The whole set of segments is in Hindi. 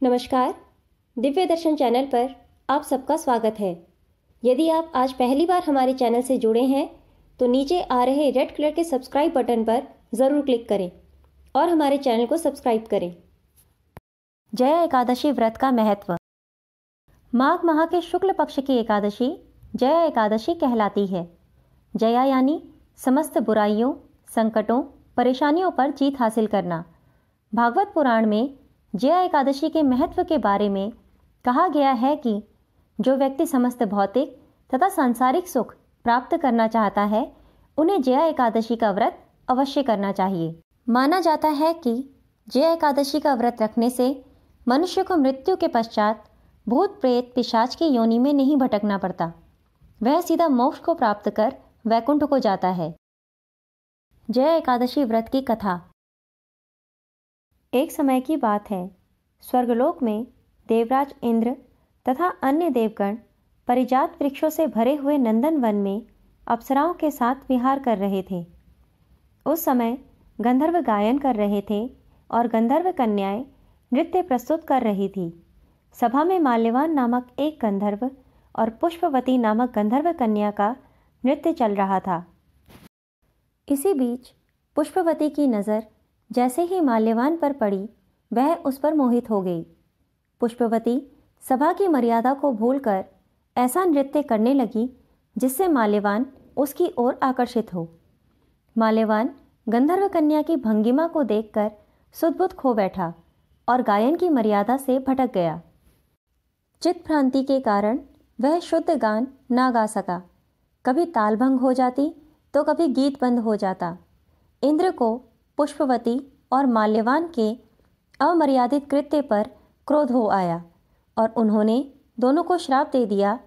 नमस्कार। दिव्य दर्शन चैनल पर आप सबका स्वागत है। यदि आप आज पहली बार हमारे चैनल से जुड़े हैं तो नीचे आ रहे रेड कलर के सब्सक्राइब बटन पर ज़रूर क्लिक करें और हमारे चैनल को सब्सक्राइब करें। जया एकादशी व्रत का महत्व। माघ माह के शुक्ल पक्ष की एकादशी जया एकादशी कहलाती है। जया यानी समस्त बुराइयों, संकटों, परेशानियों पर जीत हासिल करना। भागवत पुराण में जया एकादशी के महत्व के बारे में कहा गया है कि जो व्यक्ति समस्त भौतिक तथा सांसारिक सुख प्राप्त करना चाहता है उन्हें जया एकादशी का व्रत अवश्य करना चाहिए। माना जाता है कि जया एकादशी का व्रत रखने से मनुष्य को मृत्यु के पश्चात भूत प्रेत पिशाच की योनि में नहीं भटकना पड़ता, वह सीधा मोक्ष को प्राप्त कर वैकुंठ को जाता है। जया एकादशी व्रत की कथा। एक समय की बात है, स्वर्गलोक में देवराज इंद्र तथा अन्य देवगण परिजात वृक्षों से भरे हुए नंदन वन में अप्सराओं के साथ विहार कर रहे थे। उस समय गंधर्व गायन कर रहे थे और गंधर्व कन्याएं नृत्य प्रस्तुत कर रही थी। सभा में माल्यवान नामक एक गंधर्व और पुष्पवती नामक गंधर्व कन्या का नृत्य चल रहा था। इसी बीच पुष्पवती की नज़र जैसे ही माल्यवान पर पड़ी वह उस पर मोहित हो गई। पुष्पवती सभा की मर्यादा को भूलकर ऐसा नृत्य करने लगी जिससे माल्यवान उसकी ओर आकर्षित हो। माल्यवान गंधर्व कन्या की भंगिमा को देखकर सुध-बुध खो बैठा और गायन की मर्यादा से भटक गया। चित्त भ्रांति के कारण वह शुद्ध गान ना गा सका। कभी ताल भंग हो जाती तो कभी गीत बंद हो जाता। इंद्र को पुष्पवती और माल्यवान के अमर्यादित कृत्य पर क्रोध हो आया और उन्होंने दोनों को श्राप दे दिया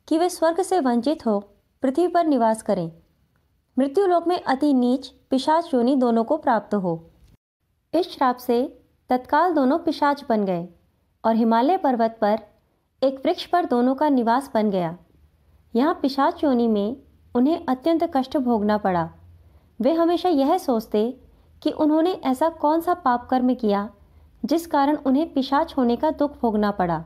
कि वे स्वर्ग से वंचित हो पृथ्वी पर निवास करें। मृत्युलोक में अति नीच पिशाच योनि दोनों को प्राप्त हो। इस श्राप से तत्काल दोनों पिशाच बन गए और हिमालय पर्वत पर एक वृक्ष पर दोनों का निवास बन गया। यहाँ पिशाच योनि में उन्हें अत्यंत कष्ट भोगना पड़ा। वे हमेशा यह सोचते कि उन्होंने ऐसा कौन सा पाप कर्म किया जिस कारण उन्हें पिशाच होने का दुख भोगना पड़ा।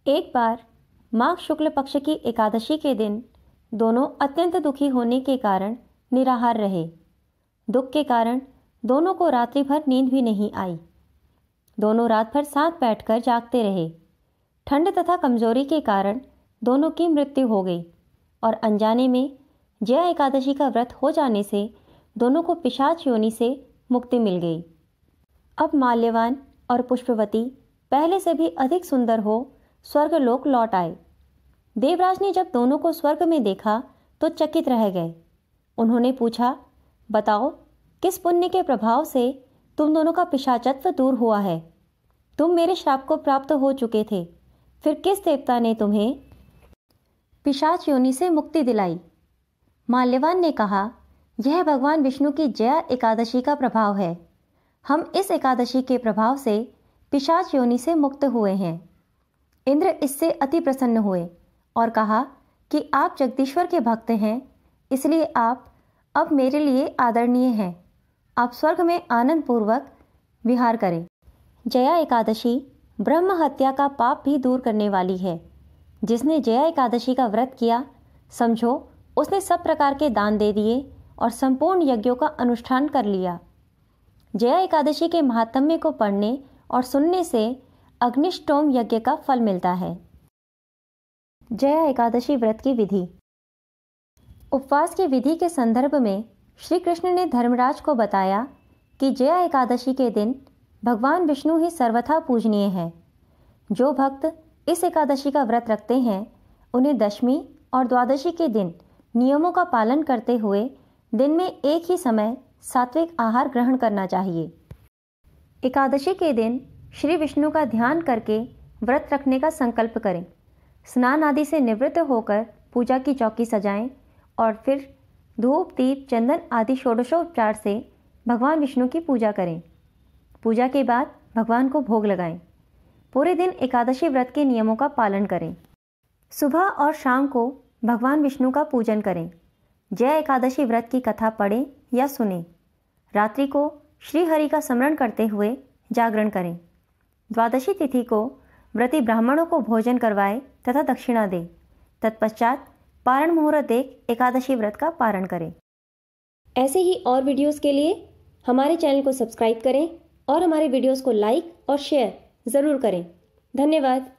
एक बार माघ शुक्ल पक्ष की एकादशी के दिन दोनों अत्यंत दुखी होने के कारण निराहार रहे। दुख के कारण दोनों को रात्रि भर नींद भी नहीं आई। दोनों रात भर साथ बैठकर जागते रहे। ठंड तथा कमजोरी के कारण दोनों की मृत्यु हो गई और अनजाने में जया एकादशी का व्रत हो जाने से दोनों को पिशाच योनि से मुक्ति मिल गई। अब माल्यवान और पुष्पवती पहले से भी अधिक सुंदर हो स्वर्गलोक लौट आए। देवराज ने जब दोनों को स्वर्ग में देखा तो चकित रह गए। उन्होंने पूछा, बताओ किस पुण्य के प्रभाव से तुम दोनों का पिशाचत्व दूर हुआ है? तुम मेरे श्राप को प्राप्त हो चुके थे, फिर किस देवता ने तुम्हें पिशाच योनि से मुक्ति दिलाई? माल्यवान ने कहा, यह भगवान विष्णु की जया एकादशी का प्रभाव है। हम इस एकादशी के प्रभाव से पिशाच योनि से मुक्त हुए हैं। इंद्र इससे अति प्रसन्न हुए और कहा कि आप जगदीश्वर के भक्त हैं, इसलिए आप अब मेरे लिए आदरणीय हैं। आप स्वर्ग में आनंद पूर्वक विहार करें। जया एकादशी ब्रह्म हत्या का पाप भी दूर करने वाली है। जिसने जया एकादशी का व्रत किया, समझो उसने सब प्रकार के दान दे दिए और संपूर्ण यज्ञों का अनुष्ठान कर लिया। जया एकादशी के महात्म्य को पढ़ने और सुनने से अग्निष्टोम यज्ञ का फल मिलता है। जया एकादशी व्रत की विधि। उपवास की विधि के संदर्भ में श्री कृष्ण ने धर्मराज को बताया कि जया एकादशी के दिन भगवान विष्णु ही सर्वथा पूजनीय है। जो भक्त इस एकादशी का व्रत रखते हैं उन्हें दशमी और द्वादशी के दिन नियमों का पालन करते हुए दिन में एक ही समय सात्विक आहार ग्रहण करना चाहिए। एकादशी के दिन श्री विष्णु का ध्यान करके व्रत रखने का संकल्प करें। स्नान आदि से निवृत्त होकर पूजा की चौकी सजाएं और फिर धूप, दीप, चंदन आदि षोडशोपचार से भगवान विष्णु की पूजा करें। पूजा के बाद भगवान को भोग लगाएं। पूरे दिन एकादशी व्रत के नियमों का पालन करें। सुबह और शाम को भगवान विष्णु का पूजन करें। जया एकादशी व्रत की कथा पढ़ें या सुनें। रात्रि को श्री हरि का स्मरण करते हुए जागरण करें। द्वादशी तिथि को व्रती ब्राह्मणों को भोजन करवाए तथा दक्षिणा दे। तत्पश्चात पारण मुहूर्त देख एकादशी व्रत का पारण करें। ऐसे ही और वीडियोस के लिए हमारे चैनल को सब्सक्राइब करें और हमारे वीडियोस को लाइक और शेयर ज़रूर करें। धन्यवाद।